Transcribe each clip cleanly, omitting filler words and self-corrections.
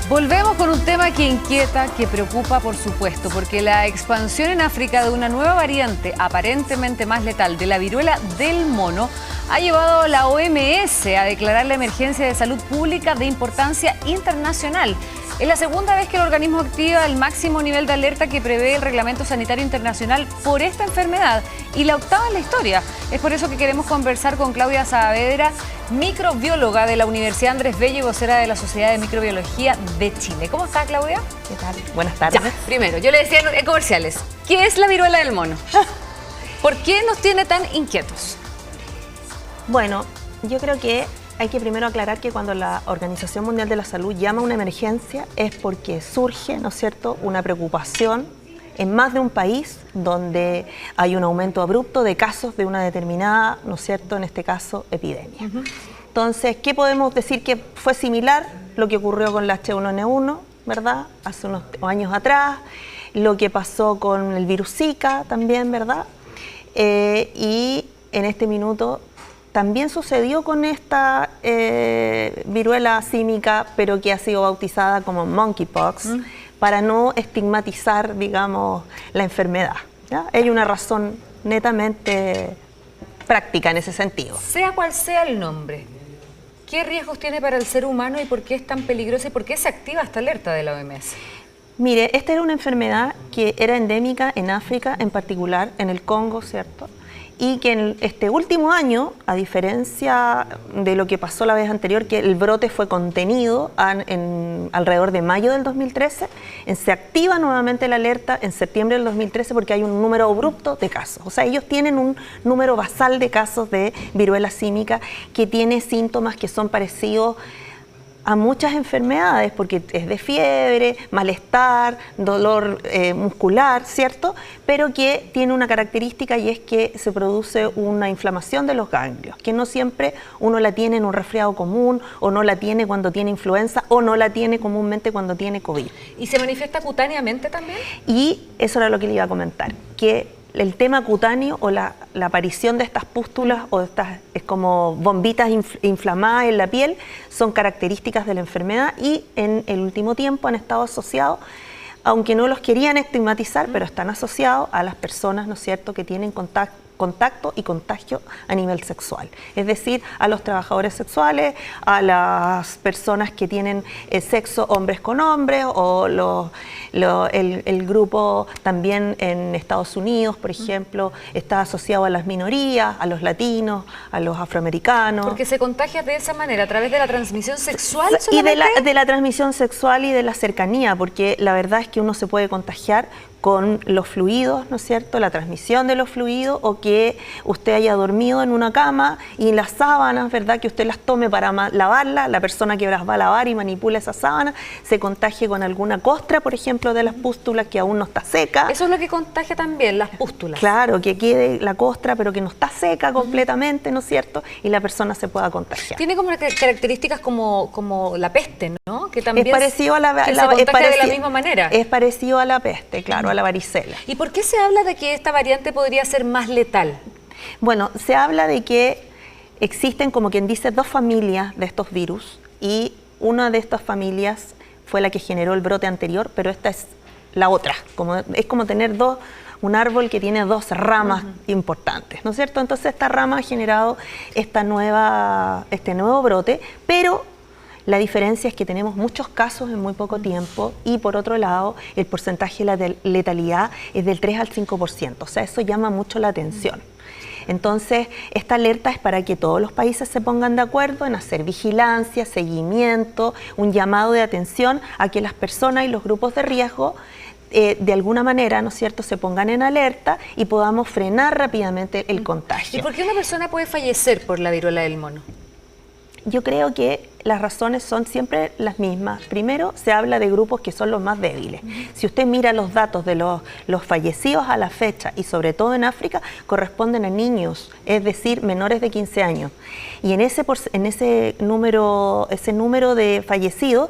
Volvemos con un tema que inquieta, que preocupa, por supuesto, porque la expansión en África de una nueva variante aparentemente más letal de la viruela del mono ha llevado a la OMS a declarar la emergencia de salud pública de importancia internacional. Es la segunda vez que el organismo activa el máximo nivel de alerta que prevé el Reglamento Sanitario Internacional por esta enfermedad y la octava en la historia. Es por eso que queremos conversar con Claudia Saavedra, microbióloga de la Universidad Andrés Bello y vocera de la Sociedad de Microbiología de Chile. ¿Cómo está, Claudia? ¿Qué tal? Buenas tardes. Ya, primero, yo le decía en comerciales, ¿qué es la viruela del mono? ¿Por qué nos tiene tan inquietos? Bueno, yo creo que hay que primero aclarar que cuando la Organización Mundial de la Salud llama a una emergencia es porque surge, ¿no es cierto?, una preocupación en más de un país donde hay un aumento abrupto de casos de una determinada, ¿no es cierto?, en este caso, epidemia. Entonces, ¿qué podemos decir que fue similar? Lo que ocurrió con la H1N1, ¿verdad?, hace unos años atrás, lo que pasó con el virus Zika también, ¿verdad? Y en este minuto también sucedió con esta viruela símica, pero que ha sido bautizada como monkeypox, para no estigmatizar, digamos, la enfermedad, ¿ya? Hay una razón netamente práctica en ese sentido. Sea cual sea el nombre, ¿qué riesgos tiene para el ser humano y por qué es tan peligrosa y por qué se activa esta alerta de la OMS? Mire, esta era una enfermedad que era endémica en África, en particular en el Congo, ¿cierto? Y que en este último año, a diferencia de lo que pasó la vez anterior, que el brote fue contenido alrededor de mayo del 2013, se activa nuevamente la alerta en septiembre del 2013 porque hay un número abrupto de casos. O sea, ellos tienen un número basal de casos de viruela símica que tiene síntomas que son parecidos a muchas enfermedades, porque es de fiebre, malestar, dolor muscular, ¿cierto? Pero que tiene una característica y es que se produce una inflamación de los ganglios, que no siempre uno la tiene en un resfriado común, o no la tiene cuando tiene influenza, o no la tiene comúnmente cuando tiene COVID. ¿Y se manifiesta cutáneamente también? Y eso era lo que le iba a comentar, que el tema cutáneo o la aparición de estas pústulas o de estas como bombitas inflamadas en la piel son características de la enfermedad y en el último tiempo han estado asociados, aunque no los querían estigmatizar, pero están asociados a las personas, ¿no es cierto?, que tienen contacto y contagio a nivel sexual, es decir, a los trabajadores sexuales, a las personas que tienen sexo hombres con hombres o el grupo también en Estados Unidos, por ejemplo, está asociado a las minorías, a los latinos, a los afroamericanos. Porque se contagia de esa manera, a través de la transmisión sexual solamente. Y de la transmisión sexual y de la cercanía, porque la verdad es que uno se puede contagiar con los fluidos, ¿no es cierto?, la transmisión de los fluidos, o que usted haya dormido en una cama y las sábanas, ¿verdad?, que usted las tome para lavarlas, la persona que las va a lavar y manipula esas sábanas, se contagie con alguna costra, por ejemplo, de las pústulas que aún no está seca. Eso es lo que contagia también, las pústulas. Claro, que quede la costra, pero que no está seca completamente, ¿no es cierto?, y la persona se pueda contagiar. Tiene como características como la peste, ¿no? Que también es parecido a se contagia de la misma manera. Es parecido a la peste, claro, a la varicela. ¿Y por qué se habla de que esta variante podría ser más letal? Bueno, se habla de que existen, como quien dice, dos familias de estos virus y una de estas familias fue la que generó el brote anterior, pero esta es la otra. Es como tener un árbol que tiene dos ramas importantes, ¿no es cierto? Entonces esta rama ha generado este nuevo brote, pero la diferencia es que tenemos muchos casos en muy poco tiempo y, por otro lado, el porcentaje de letalidad es del 3 al 5%. O sea, eso llama mucho la atención. Entonces, esta alerta es para que todos los países se pongan de acuerdo en hacer vigilancia, seguimiento, un llamado de atención a que las personas y los grupos de riesgo de alguna manera, ¿no es cierto?, se pongan en alerta y podamos frenar rápidamente el contagio. ¿Y por qué una persona puede fallecer por la viruela del mono? Yo creo que las razones son siempre las mismas. Primero, se habla de grupos que son los más débiles. Si usted mira los datos de los fallecidos a la fecha, y sobre todo en África, corresponden a niños, es decir, menores de 15 años. Y en ese número de fallecidos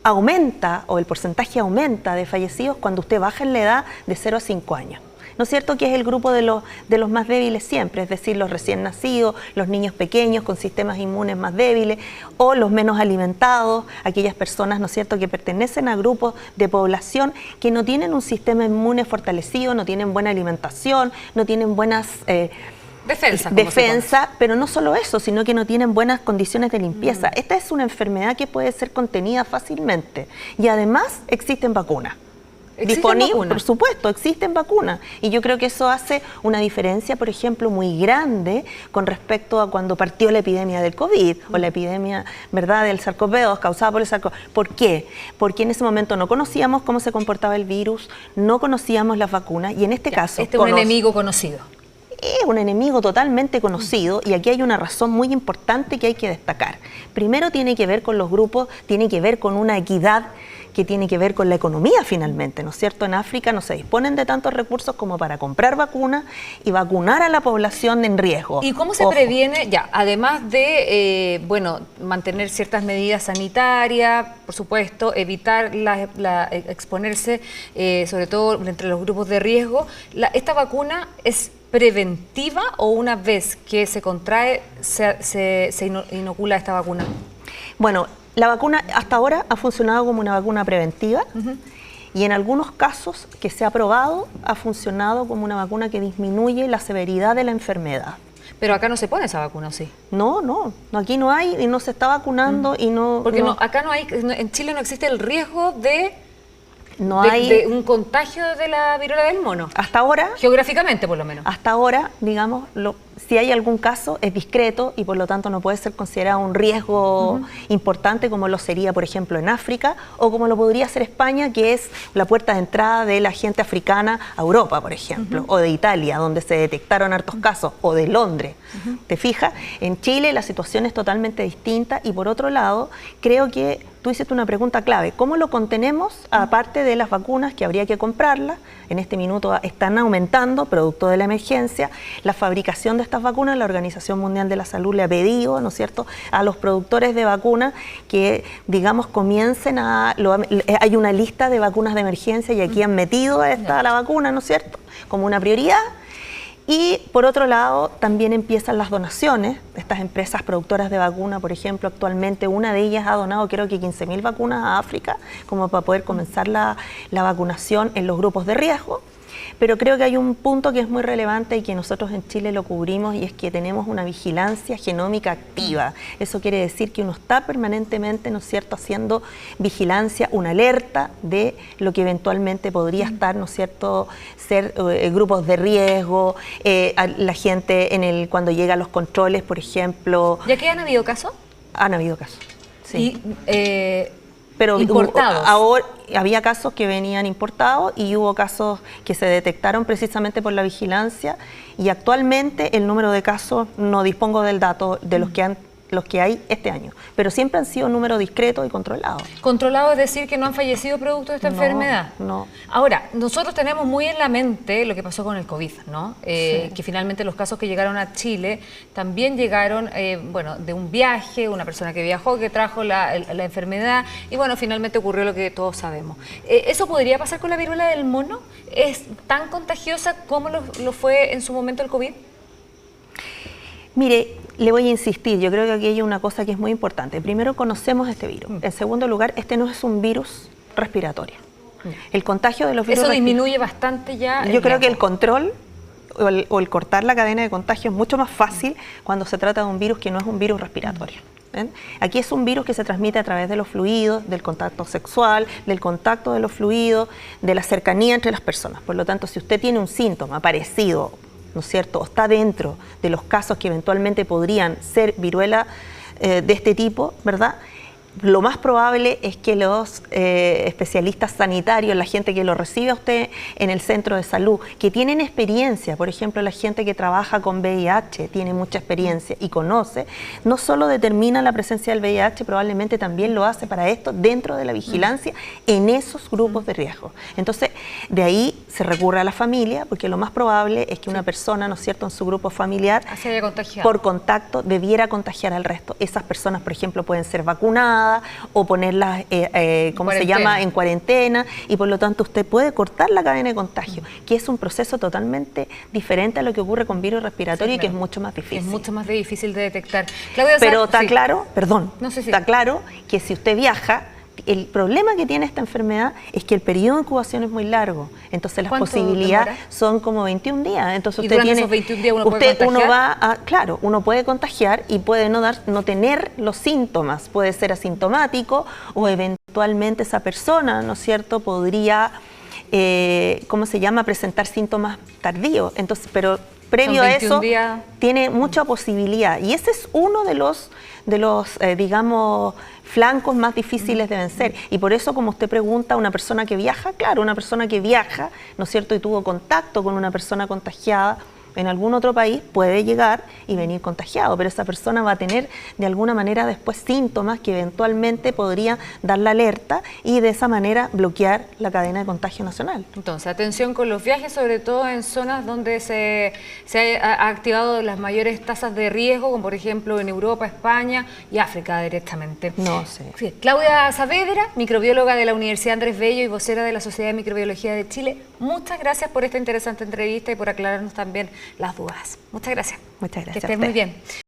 aumenta, o el porcentaje aumenta de fallecidos cuando usted baja en la edad de 0 a 5 años. ¿no es cierto?, que es el grupo de los más débiles siempre, es decir, los recién nacidos, los niños pequeños con sistemas inmunes más débiles o los menos alimentados, aquellas personas, ¿no es cierto?, que pertenecen a grupos de población que no tienen un sistema inmune fortalecido, no tienen buena alimentación, no tienen buenas... defensa, pero no solo eso, sino que no tienen buenas condiciones de limpieza. Esta es una enfermedad que puede ser contenida fácilmente y además existen vacunas. Disponibles, por supuesto, existen vacunas y yo creo que eso hace una diferencia, por ejemplo, muy grande con respecto a cuando partió la epidemia del COVID o la epidemia, ¿verdad?, del SARS-CoV-2 causada por el SARS-CoV. ¿Por qué? Porque en ese momento no conocíamos cómo se comportaba el virus, no conocíamos las vacunas y en este caso... Este es un enemigo conocido. Es un enemigo totalmente conocido y aquí hay una razón muy importante que hay que destacar. Primero tiene que ver con los grupos, tiene que ver con una equidad que tiene que ver con la economía finalmente, ¿no es cierto? En África no se disponen de tantos recursos como para comprar vacunas y vacunar a la población en riesgo. ¿Y cómo se previene, ya, además de, mantener ciertas medidas sanitarias, por supuesto, evitar exponerse, sobre todo entre los grupos de riesgo, esta vacuna es preventiva o una vez que se contrae se inocula esta vacuna? Bueno, la vacuna hasta ahora ha funcionado como una vacuna preventiva y en algunos casos que se ha probado ha funcionado como una vacuna que disminuye la severidad de la enfermedad. Pero acá no se pone esa vacuna, ¿o sí? No, aquí no hay y no se está vacunando y no... Porque acá no hay, en Chile no existe el riesgo de un contagio de la viruela del mono. Hasta ahora... Geográficamente, por lo menos. Hasta ahora, digamos, si hay algún caso, es discreto y por lo tanto no puede ser considerado un riesgo importante como lo sería, por ejemplo, en África o como lo podría ser España, que es la puerta de entrada de la gente africana a Europa, por ejemplo, o de Italia, donde se detectaron hartos casos, o de Londres. ¿Te fijas? En Chile la situación es totalmente distinta y por otro lado, creo que tú hiciste una pregunta clave. ¿Cómo lo contenemos? Aparte de las vacunas que habría que comprarlas, en este minuto están aumentando, producto de la emergencia, la fabricación de estas vacunas. La Organización Mundial de la Salud le ha pedido, ¿no es cierto?, a los productores de vacunas que, digamos, comiencen hay una lista de vacunas de emergencia y aquí han metido la vacuna, ¿no es cierto?, como una prioridad. Y por otro lado, también empiezan las donaciones. Estas empresas productoras de vacuna, por ejemplo, actualmente una de ellas ha donado creo que 15.000 vacunas a África, como para poder comenzar la vacunación en los grupos de riesgo. Pero creo que hay un punto que es muy relevante y que nosotros en Chile lo cubrimos y es que tenemos una vigilancia genómica activa. Eso quiere decir que uno está permanentemente, ¿no es cierto?, haciendo vigilancia, una alerta de lo que eventualmente podría estar, ¿no es cierto?, ser grupos de riesgo, la gente cuando llega a los controles, por ejemplo. ¿Ya que han habido casos? Han habido casos, sí. Pero importados. Ahora había casos que venían importados y hubo casos que se detectaron precisamente por la vigilancia y actualmente el número de casos no dispongo del dato de los que hay este año, pero siempre han sido números discretos y controlados. ¿Controlado es decir que no han fallecido producto de esta enfermedad? No. Ahora, nosotros tenemos muy en la mente lo que pasó con el COVID, ¿no? Sí. Que finalmente los casos que llegaron a Chile también llegaron, de un viaje, una persona que viajó, que trajo la enfermedad y bueno, finalmente ocurrió lo que todos sabemos. ¿Eso podría pasar con la viruela del mono? ¿Es tan contagiosa como lo fue en su momento el COVID? Mire, le voy a insistir, yo creo que aquí hay una cosa que es muy importante. Primero, conocemos este virus. En segundo lugar, este no es un virus respiratorio. El contagio de los virus... Eso disminuye bastante ya. Yo creo que el control o el cortar la cadena de contagio es mucho más fácil cuando se trata de un virus que no es un virus respiratorio. ¿Ven? Aquí es un virus que se transmite a través de los fluidos, del contacto sexual, del contacto de los fluidos, de la cercanía entre las personas. Por lo tanto, si usted tiene un síntoma parecido, ¿no es cierto?, o está dentro de los casos que eventualmente podrían ser viruela de este tipo, ¿verdad?, lo más probable es que los especialistas sanitarios, la gente que lo recibe a usted en el centro de salud, que tienen experiencia, por ejemplo, la gente que trabaja con VIH, tiene mucha experiencia y conoce, no solo determina la presencia del VIH, probablemente también lo hace para esto dentro de la vigilancia en esos grupos de riesgo. Entonces, de ahí se recurre a la familia, porque lo más probable es que una persona, ¿no es cierto?, en su grupo familiar, se haya contagiado, por contacto, debiera contagiar al resto. Esas personas, por ejemplo, pueden ser vacunadas, internada o ponerlas, ¿cómo se llama?, en cuarentena, y por lo tanto usted puede cortar la cadena de contagio, que es un proceso totalmente diferente a lo que ocurre con virus respiratorio, sí, claro, y que es mucho más difícil. Es mucho más difícil de detectar. Claudia, pero está sí, claro, perdón, no sé si está claro que si usted viaja, el problema que tiene esta enfermedad es que el periodo de incubación es muy largo, entonces las posibilidades son como 21 días. Entonces usted tiene esos 21 días uno puede contagiar y puede no tener los síntomas, puede ser asintomático o eventualmente esa persona, ¿no es cierto?, podría, ¿cómo se llama?, presentar síntomas tardíos. Entonces, pero previo a eso tiene mucha posibilidad, y ese es uno de los digamos, flancos más difíciles de vencer. Y por eso, como usted pregunta, una persona que viaja, claro, una persona que viaja, ¿no es cierto?, y tuvo contacto con una persona contagiada en algún otro país, puede llegar y venir contagiado, pero esa persona va a tener de alguna manera después síntomas que eventualmente podrían dar la alerta y de esa manera bloquear la cadena de contagio nacional. Entonces, atención con los viajes, sobre todo en zonas donde se ha activado las mayores tasas de riesgo, como por ejemplo en Europa, España y África directamente. No sé. Sí. Claudia Saavedra, microbióloga de la Universidad Andrés Bello y vocera de la Sociedad de Microbiología de Chile, muchas gracias por esta interesante entrevista y por aclararnos también las dudas. Muchas gracias. Muchas gracias. Que estés muy bien.